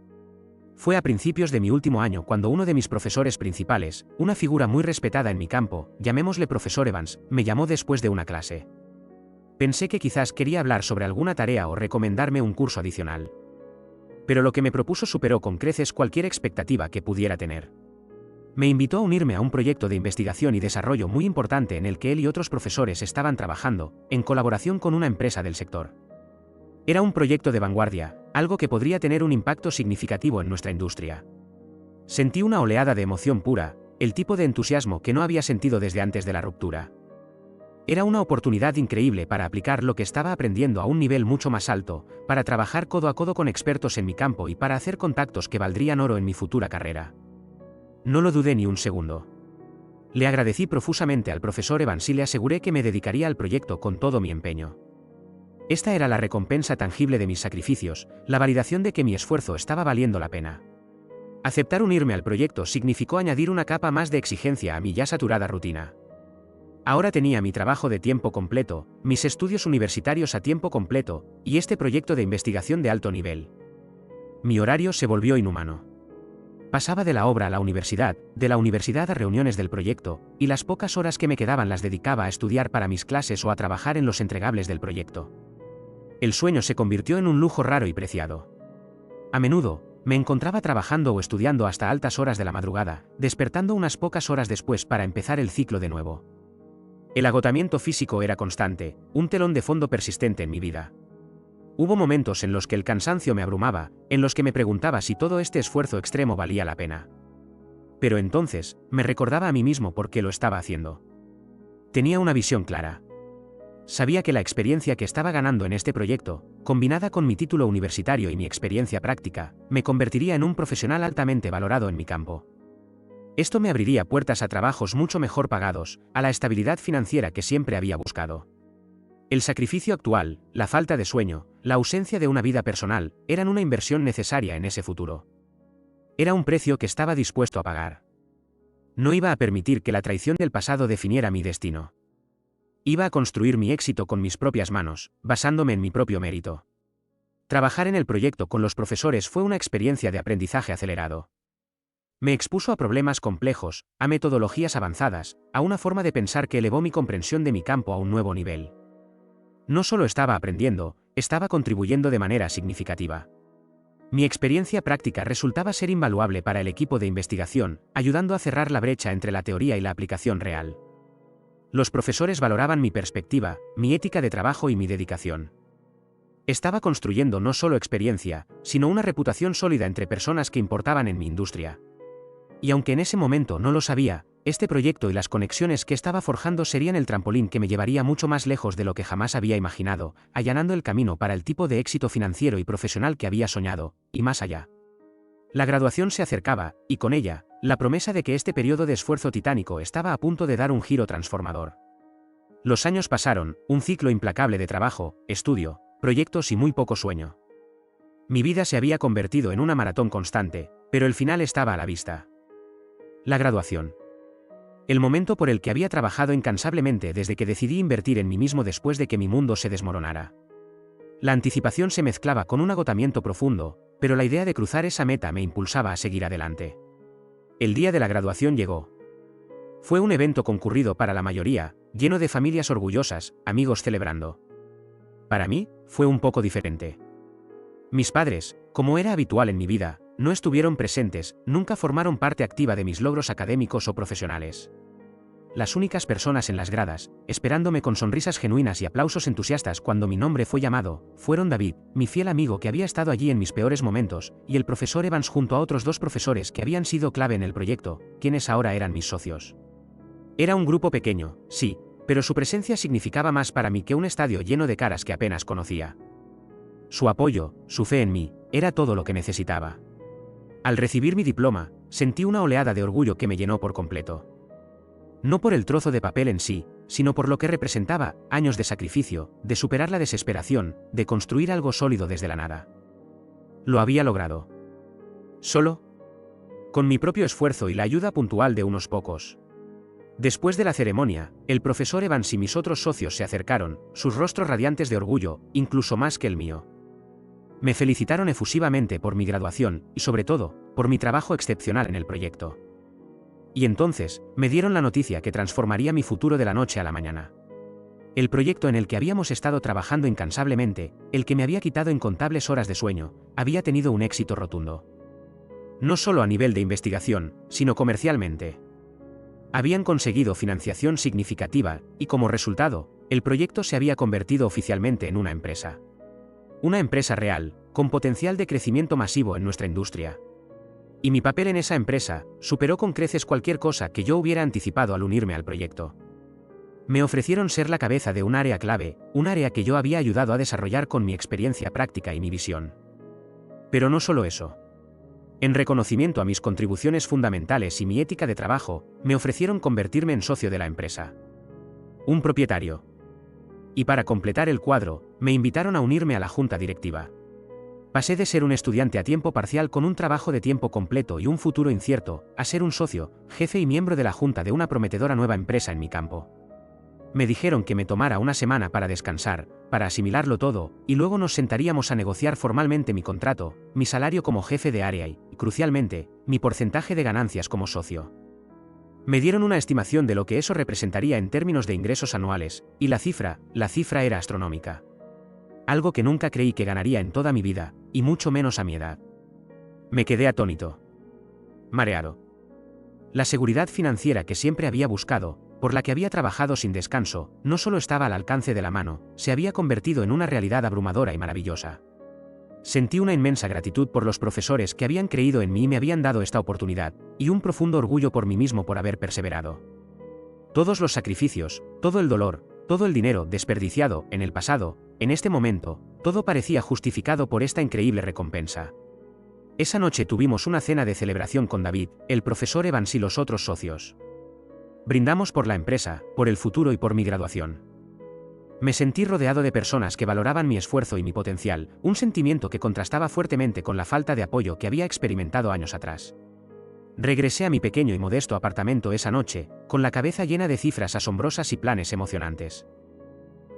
Fue a principios de mi último año cuando uno de mis profesores principales, una figura muy respetada en mi campo, llamémosle profesor Evans, me llamó después de una clase. Pensé que quizás quería hablar sobre alguna tarea o recomendarme un curso adicional. Pero lo que me propuso superó con creces cualquier expectativa que pudiera tener. Me invitó a unirme a un proyecto de investigación y desarrollo muy importante en el que él y otros profesores estaban trabajando, en colaboración con una empresa del sector. Era un proyecto de vanguardia, algo que podría tener un impacto significativo en nuestra industria. Sentí una oleada de emoción pura, el tipo de entusiasmo que no había sentido desde antes de la ruptura. Era una oportunidad increíble para aplicar lo que estaba aprendiendo a un nivel mucho más alto, para trabajar codo a codo con expertos en mi campo y para hacer contactos que valdrían oro en mi futura carrera. No lo dudé ni un segundo. Le agradecí profusamente al profesor Evans y le aseguré que me dedicaría al proyecto con todo mi empeño. Esta era la recompensa tangible de mis sacrificios, la validación de que mi esfuerzo estaba valiendo la pena. Aceptar unirme al proyecto significó añadir una capa más de exigencia a mi ya saturada rutina. Ahora tenía mi trabajo de tiempo completo, mis estudios universitarios a tiempo completo, y este proyecto de investigación de alto nivel. Mi horario se volvió inhumano. Pasaba de la obra a la universidad, de la universidad a reuniones del proyecto, y las pocas horas que me quedaban las dedicaba a estudiar para mis clases o a trabajar en los entregables del proyecto. El sueño se convirtió en un lujo raro y preciado. A menudo, me encontraba trabajando o estudiando hasta altas horas de la madrugada, despertando unas pocas horas después para empezar el ciclo de nuevo. El agotamiento físico era constante, un telón de fondo persistente en mi vida. Hubo momentos en los que el cansancio me abrumaba, en los que me preguntaba si todo este esfuerzo extremo valía la pena. Pero entonces, me recordaba a mí mismo por qué lo estaba haciendo. Tenía una visión clara. Sabía que la experiencia que estaba ganando en este proyecto, combinada con mi título universitario y mi experiencia práctica, me convertiría en un profesional altamente valorado en mi campo. Esto me abriría puertas a trabajos mucho mejor pagados, a la estabilidad financiera que siempre había buscado. El sacrificio actual, la falta de sueño, la ausencia de una vida personal, eran una inversión necesaria en ese futuro. Era un precio que estaba dispuesto a pagar. No iba a permitir que la traición del pasado definiera mi destino. Iba a construir mi éxito con mis propias manos, basándome en mi propio mérito. Trabajar en el proyecto con los profesores fue una experiencia de aprendizaje acelerado. Me expuso a problemas complejos, a metodologías avanzadas, a una forma de pensar que elevó mi comprensión de mi campo a un nuevo nivel. No solo estaba aprendiendo, estaba contribuyendo de manera significativa. Mi experiencia práctica resultaba ser invaluable para el equipo de investigación, ayudando a cerrar la brecha entre la teoría y la aplicación real. Los profesores valoraban mi perspectiva, mi ética de trabajo y mi dedicación. Estaba construyendo no solo experiencia, sino una reputación sólida entre personas que importaban en mi industria. Y aunque en ese momento no lo sabía, este proyecto y las conexiones que estaba forjando serían el trampolín que me llevaría mucho más lejos de lo que jamás había imaginado, allanando el camino para el tipo de éxito financiero y profesional que había soñado, y más allá. La graduación se acercaba, y con ella, la promesa de que este periodo de esfuerzo titánico estaba a punto de dar un giro transformador. Los años pasaron, un ciclo implacable de trabajo, estudio, proyectos y muy poco sueño. Mi vida se había convertido en una maratón constante, pero el final estaba a la vista. La graduación. El momento por el que había trabajado incansablemente desde que decidí invertir en mí mismo después de que mi mundo se desmoronara. La anticipación se mezclaba con un agotamiento profundo, pero la idea de cruzar esa meta me impulsaba a seguir adelante. El día de la graduación llegó. Fue un evento concurrido para la mayoría, lleno de familias orgullosas, amigos celebrando. Para mí, fue un poco diferente. Mis padres, como era habitual en mi vida, no estuvieron presentes, nunca formaron parte activa de mis logros académicos o profesionales. Las únicas personas en las gradas, esperándome con sonrisas genuinas y aplausos entusiastas cuando mi nombre fue llamado, fueron David, mi fiel amigo que había estado allí en mis peores momentos, y el profesor Evans junto a otros 2 profesores que habían sido clave en el proyecto, quienes ahora eran mis socios. Era un grupo pequeño, sí, pero su presencia significaba más para mí que un estadio lleno de caras que apenas conocía. Su apoyo, su fe en mí, era todo lo que necesitaba. Al recibir mi diploma, sentí una oleada de orgullo que me llenó por completo. No por el trozo de papel en sí, sino por lo que representaba, años de sacrificio, de superar la desesperación, de construir algo sólido desde la nada. Lo había logrado. ¿Solo? Con mi propio esfuerzo y la ayuda puntual de unos pocos. Después de la ceremonia, el profesor Evans y mis otros socios se acercaron, sus rostros radiantes de orgullo, incluso más que el mío. Me felicitaron efusivamente por mi graduación, y sobre todo, por mi trabajo excepcional en el proyecto. Y entonces, me dieron la noticia que transformaría mi futuro de la noche a la mañana. El proyecto en el que habíamos estado trabajando incansablemente, el que me había quitado incontables horas de sueño, había tenido un éxito rotundo. No solo a nivel de investigación, sino comercialmente. Habían conseguido financiación significativa, y como resultado, el proyecto se había convertido oficialmente en una empresa. Una empresa real, con potencial de crecimiento masivo en nuestra industria. Y mi papel en esa empresa superó con creces cualquier cosa que yo hubiera anticipado al unirme al proyecto. Me ofrecieron ser la cabeza de un área clave, un área que yo había ayudado a desarrollar con mi experiencia práctica y mi visión. Pero no solo eso. En reconocimiento a mis contribuciones fundamentales y mi ética de trabajo, me ofrecieron convertirme en socio de la empresa. Un propietario. Y para completar el cuadro, me invitaron a unirme a la junta directiva. Pasé de ser un estudiante a tiempo parcial con un trabajo de tiempo completo y un futuro incierto, a ser un socio, jefe y miembro de la junta de una prometedora nueva empresa en mi campo. Me dijeron que me tomara una semana para descansar, para asimilarlo todo, y luego nos sentaríamos a negociar formalmente mi contrato, mi salario como jefe de área y, crucialmente, mi porcentaje de ganancias como socio. Me dieron una estimación de lo que eso representaría en términos de ingresos anuales, y la cifra era astronómica. Algo que nunca creí que ganaría en toda mi vida, y mucho menos a mi edad. Me quedé atónito. Mareado. La seguridad financiera que siempre había buscado, por la que había trabajado sin descanso, no solo estaba al alcance de la mano, se había convertido en una realidad abrumadora y maravillosa. Sentí una inmensa gratitud por los profesores que habían creído en mí y me habían dado esta oportunidad, y un profundo orgullo por mí mismo por haber perseverado. Todos los sacrificios, todo el dolor, todo el dinero desperdiciado en el pasado, en este momento, todo parecía justificado por esta increíble recompensa. Esa noche tuvimos una cena de celebración con David, el profesor Evans y los otros socios. Brindamos por la empresa, por el futuro y por mi graduación. Me sentí rodeado de personas que valoraban mi esfuerzo y mi potencial, un sentimiento que contrastaba fuertemente con la falta de apoyo que había experimentado años atrás. Regresé a mi pequeño y modesto apartamento esa noche, con la cabeza llena de cifras asombrosas y planes emocionantes.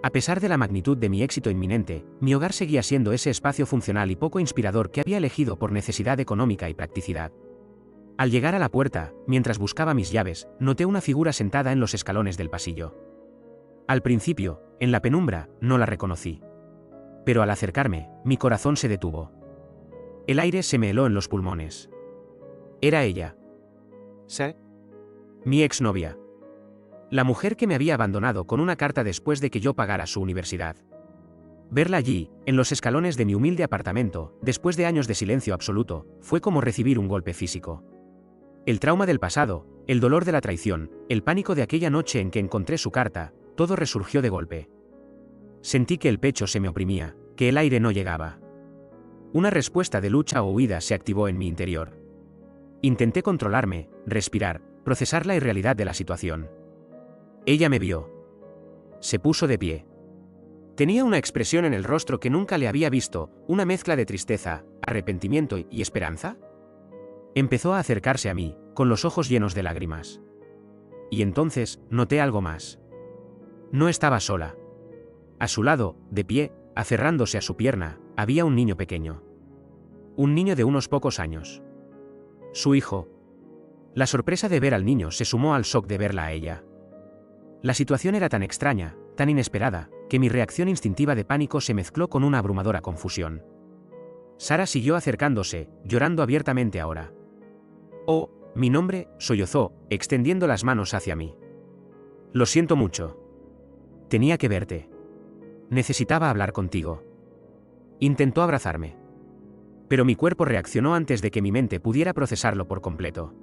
A pesar de la magnitud de mi éxito inminente, mi hogar seguía siendo ese espacio funcional y poco inspirador que había elegido por necesidad económica y practicidad. Al llegar a la puerta, mientras buscaba mis llaves, noté una figura sentada en los escalones del pasillo. Al principio, en la penumbra, no la reconocí. Pero al acercarme, mi corazón se detuvo. El aire se me heló en los pulmones. Era ella. ¿Sí? Mi exnovia. La mujer que me había abandonado con una carta después de que yo pagara su universidad. Verla allí, en los escalones de mi humilde apartamento, después de años de silencio absoluto, fue como recibir un golpe físico. El trauma del pasado, el dolor de la traición, el pánico de aquella noche en que encontré su carta, todo resurgió de golpe. Sentí que el pecho se me oprimía, que el aire no llegaba. Una respuesta de lucha o huida se activó en mi interior. Intenté controlarme, respirar, procesar la irrealidad de la situación. Ella me vio. Se puso de pie. Tenía una expresión en el rostro que nunca le había visto, una mezcla de tristeza, arrepentimiento y esperanza. Empezó a acercarse a mí, con los ojos llenos de lágrimas. Y entonces, noté algo más. No estaba sola. A su lado, de pie, aferrándose a su pierna, había un niño pequeño. Un niño de unos pocos años. Su hijo. La sorpresa de ver al niño se sumó al shock de verla a ella. La situación era tan extraña, tan inesperada, que mi reacción instintiva de pánico se mezcló con una abrumadora confusión. Sara siguió acercándose, llorando abiertamente ahora. «Oh, mi nombre», sollozó, extendiendo las manos hacia mí. «Lo siento mucho. Tenía que verte. Necesitaba hablar contigo». Intentó abrazarme. Pero mi cuerpo reaccionó antes de que mi mente pudiera procesarlo por completo.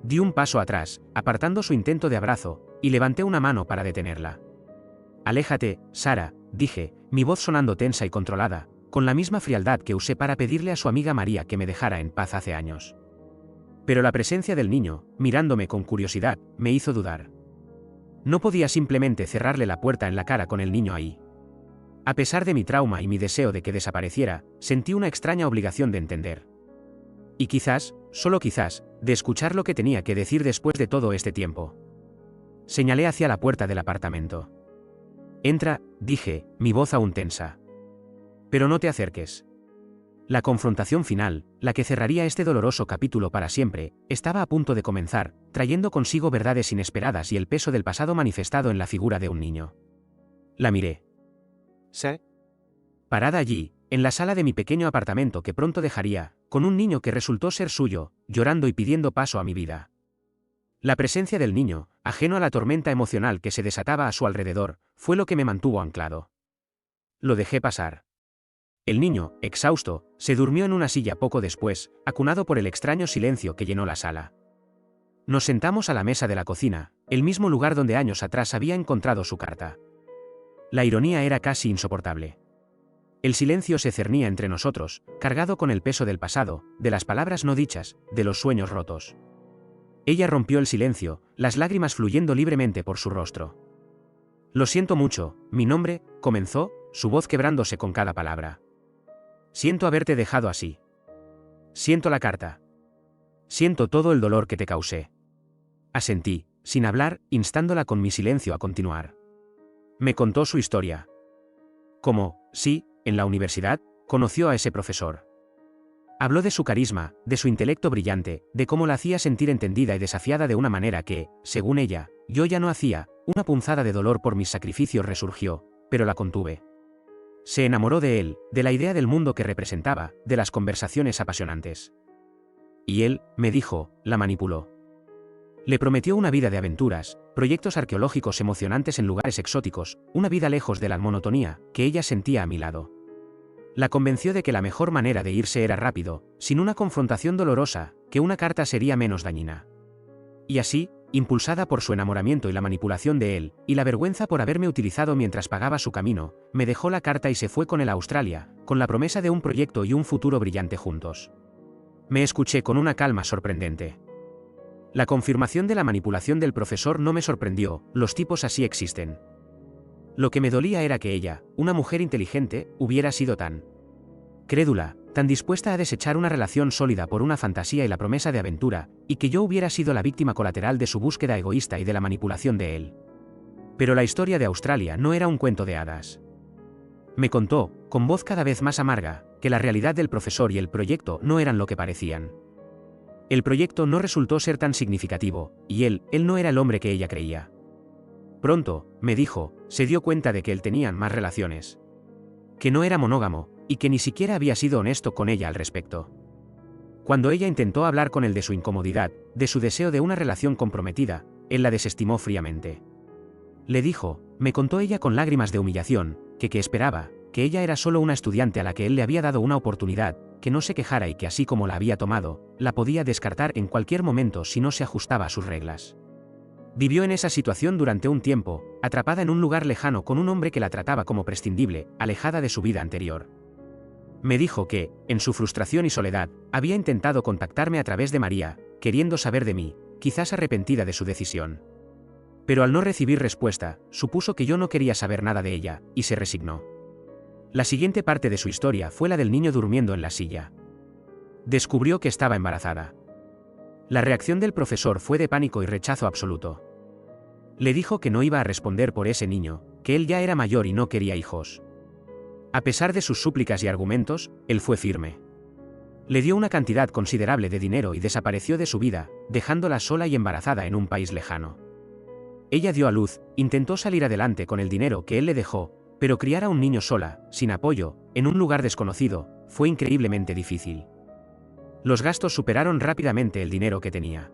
Di un paso atrás, apartando su intento de abrazo, y levanté una mano para detenerla. «Aléjate, Sara», dije, mi voz sonando tensa y controlada, con la misma frialdad que usé para pedirle a su amiga María que me dejara en paz hace años. Pero la presencia del niño, mirándome con curiosidad, me hizo dudar. No podía simplemente cerrarle la puerta en la cara con el niño ahí. A pesar de mi trauma y mi deseo de que desapareciera, sentí una extraña obligación de entender. Y quizás, solo quizás, de escuchar lo que tenía que decir después de todo este tiempo. Señalé hacia la puerta del apartamento. «Entra», dije, mi voz aún tensa. «Pero no te acerques». La confrontación final, la que cerraría este doloroso capítulo para siempre, estaba a punto de comenzar, trayendo consigo verdades inesperadas y el peso del pasado manifestado en la figura de un niño. La miré. ¿Sí? Parada allí, en la sala de mi pequeño apartamento que pronto dejaría, con un niño que resultó ser suyo, llorando y pidiendo paso a mi vida. La presencia del niño, ajeno a la tormenta emocional que se desataba a su alrededor, fue lo que me mantuvo anclado. Lo dejé pasar. El niño, exhausto, se durmió en una silla poco después, acunado por el extraño silencio que llenó la sala. Nos sentamos a la mesa de la cocina, el mismo lugar donde años atrás había encontrado su carta. La ironía era casi insoportable. El silencio se cernía entre nosotros, cargado con el peso del pasado, de las palabras no dichas, de los sueños rotos. Ella rompió el silencio, las lágrimas fluyendo libremente por su rostro. Lo siento mucho, mi nombre, comenzó, su voz quebrándose con cada palabra. Siento haberte dejado así. Siento la carta. Siento todo el dolor que te causé. Asentí, sin hablar, instándola con mi silencio a continuar. Me contó su historia. Cómo, sí, en la universidad, conoció a ese profesor. Habló de su carisma, de su intelecto brillante, de cómo la hacía sentir entendida y desafiada de una manera que, según ella, yo ya no hacía. Una punzada de dolor por mis sacrificios resurgió, pero la contuve. Se enamoró de él, de la idea del mundo que representaba, de las conversaciones apasionantes. Y él, me dijo, la manipuló. Le prometió una vida de aventuras, proyectos arqueológicos emocionantes en lugares exóticos, una vida lejos de la monotonía que ella sentía a mi lado. La convenció de que la mejor manera de irse era rápido, sin una confrontación dolorosa, que una carta sería menos dañina. Y así, impulsada por su enamoramiento y la manipulación de él, y la vergüenza por haberme utilizado mientras pagaba su camino, me dejó la carta y se fue con él a Australia, con la promesa de un proyecto y un futuro brillante juntos. Me escuché con una calma sorprendente. La confirmación de la manipulación del profesor no me sorprendió, los tipos así existen. Lo que me dolía era que ella, una mujer inteligente, hubiera sido tan crédula, tan dispuesta a desechar una relación sólida por una fantasía y la promesa de aventura, y que yo hubiera sido la víctima colateral de su búsqueda egoísta y de la manipulación de él. Pero la historia de Australia no era un cuento de hadas. Me contó, con voz cada vez más amarga, que la realidad del profesor y el proyecto no eran lo que parecían. El proyecto no resultó ser tan significativo, y él no era el hombre que ella creía. Pronto, me dijo, se dio cuenta de que él tenía más relaciones. Que no era monógamo, y que ni siquiera había sido honesto con ella al respecto. Cuando ella intentó hablar con él de su incomodidad, de su deseo de una relación comprometida, él la desestimó fríamente. Le dijo, me contó ella con lágrimas de humillación, que esperaba, que ella era solo una estudiante a la que él le había dado una oportunidad, que no se quejara y que así como la había tomado, la podía descartar en cualquier momento si no se ajustaba a sus reglas. Vivió en esa situación durante un tiempo, atrapada en un lugar lejano con un hombre que la trataba como prescindible, alejada de su vida anterior. Me dijo que, en su frustración y soledad, había intentado contactarme a través de María, queriendo saber de mí, quizás arrepentida de su decisión. Pero al no recibir respuesta, supuso que yo no quería saber nada de ella, y se resignó. La siguiente parte de su historia fue la del niño durmiendo en la silla. Descubrió que estaba embarazada. La reacción del profesor fue de pánico y rechazo absoluto. Le dijo que no iba a responder por ese niño, que él ya era mayor y no quería hijos. A pesar de sus súplicas y argumentos, él fue firme. Le dio una cantidad considerable de dinero y desapareció de su vida, dejándola sola y embarazada en un país lejano. Ella dio a luz, intentó salir adelante con el dinero que él le dejó, pero criar a un niño sola, sin apoyo, en un lugar desconocido, fue increíblemente difícil. Los gastos superaron rápidamente el dinero que tenía.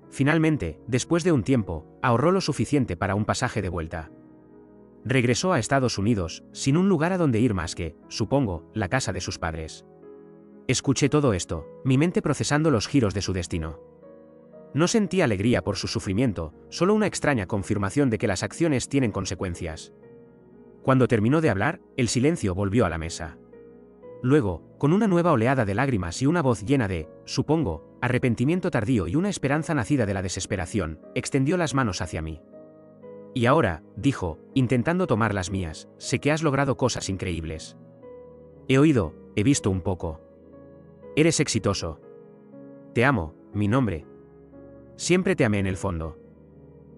Finalmente, después de un tiempo, ahorró lo suficiente para un pasaje de vuelta. Regresó a Estados Unidos, sin un lugar a donde ir más que, supongo, la casa de sus padres. Escuché todo esto, mi mente procesando los giros de su destino. No sentí alegría por su sufrimiento, solo una extraña confirmación de que las acciones tienen consecuencias. Cuando terminó de hablar, el silencio volvió a la mesa. Luego, con una nueva oleada de lágrimas y una voz llena de, supongo, arrepentimiento tardío y una esperanza nacida de la desesperación, extendió las manos hacia mí. Y ahora, dijo, intentando tomar las mías, sé que has logrado cosas increíbles. He oído, he visto un poco. Eres exitoso. Te amo, mi nombre. Siempre te amé en el fondo.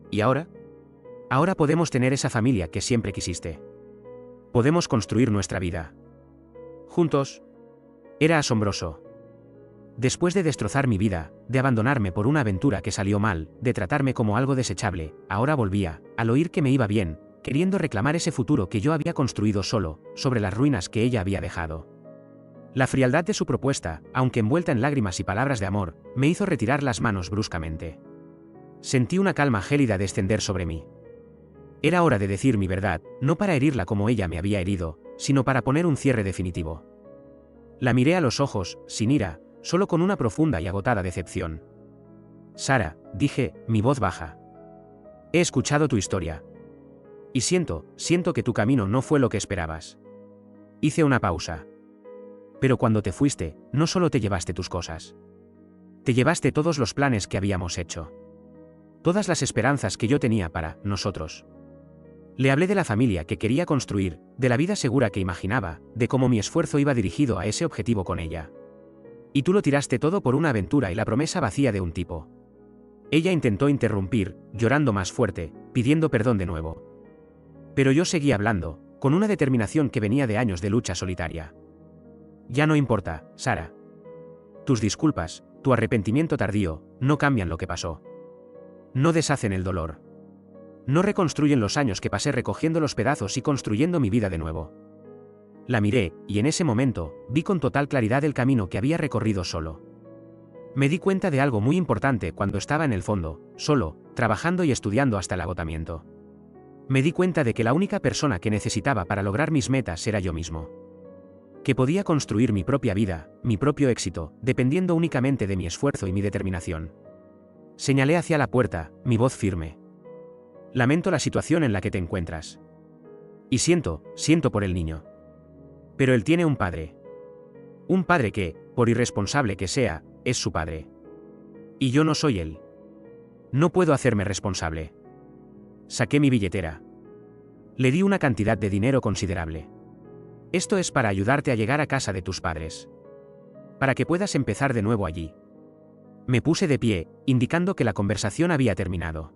¿Y ahora? Ahora podemos tener esa familia que siempre quisiste. Podemos construir nuestra vida. Juntos. Era asombroso. Después de destrozar mi vida, de abandonarme por una aventura que salió mal, de tratarme como algo desechable, ahora volvía, al oír que me iba bien, queriendo reclamar ese futuro que yo había construido solo, sobre las ruinas que ella había dejado. La frialdad de su propuesta, aunque envuelta en lágrimas y palabras de amor, me hizo retirar las manos bruscamente. Sentí una calma gélida descender sobre mí. Era hora de decir mi verdad, no para herirla como ella me había herido, sino para poner un cierre definitivo. La miré a los ojos, sin ira, solo con una profunda y agotada decepción. Sara, dije, mi voz baja. He escuchado tu historia. Y siento que tu camino no fue lo que esperabas. Hice una pausa. Pero cuando te fuiste, no solo te llevaste tus cosas. Te llevaste todos los planes que habíamos hecho. Todas las esperanzas que yo tenía para nosotros. Le hablé de la familia que quería construir, de la vida segura que imaginaba, de cómo mi esfuerzo iba dirigido a ese objetivo con ella. Y tú lo tiraste todo por una aventura y la promesa vacía de un tipo. Ella intentó interrumpir, llorando más fuerte, pidiendo perdón de nuevo. Pero yo seguí hablando, con una determinación que venía de años de lucha solitaria. Ya no importa, Sara. Tus disculpas, tu arrepentimiento tardío, no cambian lo que pasó. No deshacen el dolor. No reconstruyen los años que pasé recogiendo los pedazos y construyendo mi vida de nuevo. La miré, y en ese momento, vi con total claridad el camino que había recorrido solo. Me di cuenta de algo muy importante cuando estaba en el fondo, solo, trabajando y estudiando hasta el agotamiento. Me di cuenta de que la única persona que necesitaba para lograr mis metas era yo mismo. Que podía construir mi propia vida, mi propio éxito, dependiendo únicamente de mi esfuerzo y mi determinación. Señalé hacia la puerta, mi voz firme. Lamento la situación en la que te encuentras. Y siento por el niño. Pero él tiene un padre. Un padre que, por irresponsable que sea, es su padre. Y yo no soy él. No puedo hacerme responsable. Saqué mi billetera. Le di una cantidad de dinero considerable. Esto es para ayudarte a llegar a casa de tus padres. Para que puedas empezar de nuevo allí. Me puse de pie, indicando que la conversación había terminado.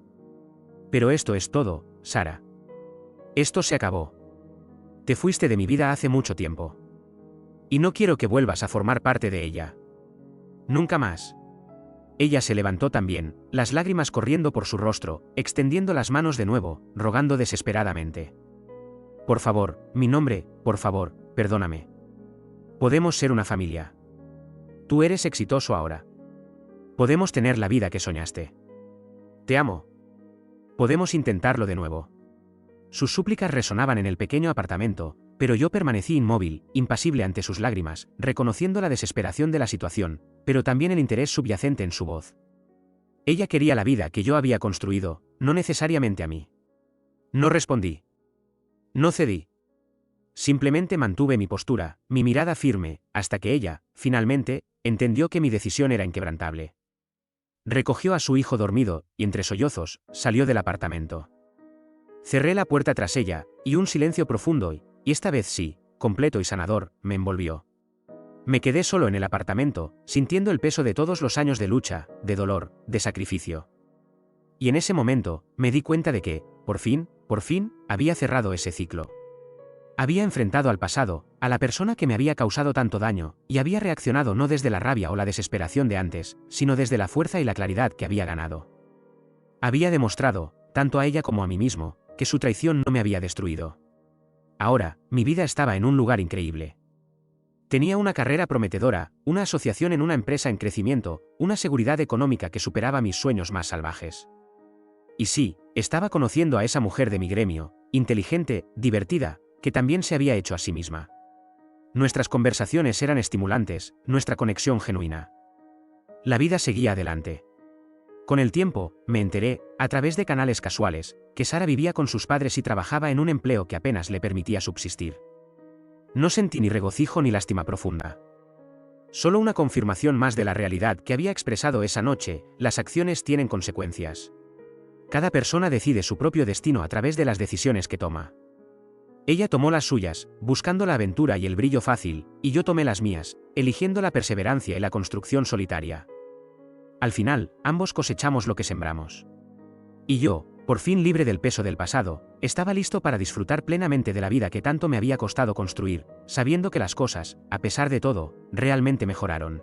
Pero esto es todo, Sara. Esto se acabó. Te fuiste de mi vida hace mucho tiempo. Y no quiero que vuelvas a formar parte de ella. Nunca más. Ella se levantó también, las lágrimas corriendo por su rostro, extendiendo las manos de nuevo, rogando desesperadamente. Por favor, mi nombre, por favor, perdóname. Podemos ser una familia. Tú eres exitoso ahora. Podemos tener la vida que soñaste. Te amo. Podemos intentarlo de nuevo. Sus súplicas resonaban en el pequeño apartamento, pero yo permanecí inmóvil, impasible ante sus lágrimas, reconociendo la desesperación de la situación, pero también el interés subyacente en su voz. Ella quería la vida que yo había construido, no necesariamente a mí. No respondí. No cedí. Simplemente mantuve mi postura, mi mirada firme, hasta que ella, finalmente, entendió que mi decisión era inquebrantable. Recogió a su hijo dormido, y entre sollozos, salió del apartamento. Cerré la puerta tras ella, y un silencio profundo y esta vez sí, completo y sanador, me envolvió. Me quedé solo en el apartamento, sintiendo el peso de todos los años de lucha, de dolor, de sacrificio. Y en ese momento, me di cuenta de que, por fin, había cerrado ese ciclo. Había enfrentado al pasado, a la persona que me había causado tanto daño, y había reaccionado no desde la rabia o la desesperación de antes, sino desde la fuerza y la claridad que había ganado. Había demostrado, tanto a ella como a mí mismo, que su traición no me había destruido. Ahora, mi vida estaba en un lugar increíble. Tenía una carrera prometedora, una asociación en una empresa en crecimiento, una seguridad económica que superaba mis sueños más salvajes. Y sí, estaba conociendo a esa mujer de mi gremio, inteligente, divertida, que también se había hecho a sí misma. Nuestras conversaciones eran estimulantes, nuestra conexión genuina. La vida seguía adelante. Con el tiempo, me enteré, a través de canales casuales, que Sara vivía con sus padres y trabajaba en un empleo que apenas le permitía subsistir. No sentí ni regocijo ni lástima profunda. Solo una confirmación más de la realidad que había expresado esa noche: las acciones tienen consecuencias. Cada persona decide su propio destino a través de las decisiones que toma. Ella tomó las suyas, buscando la aventura y el brillo fácil, y yo tomé las mías, eligiendo la perseverancia y la construcción solitaria. Al final, ambos cosechamos lo que sembramos. Y yo, por fin libre del peso del pasado, estaba listo para disfrutar plenamente de la vida que tanto me había costado construir, sabiendo que las cosas, a pesar de todo, realmente mejoraron.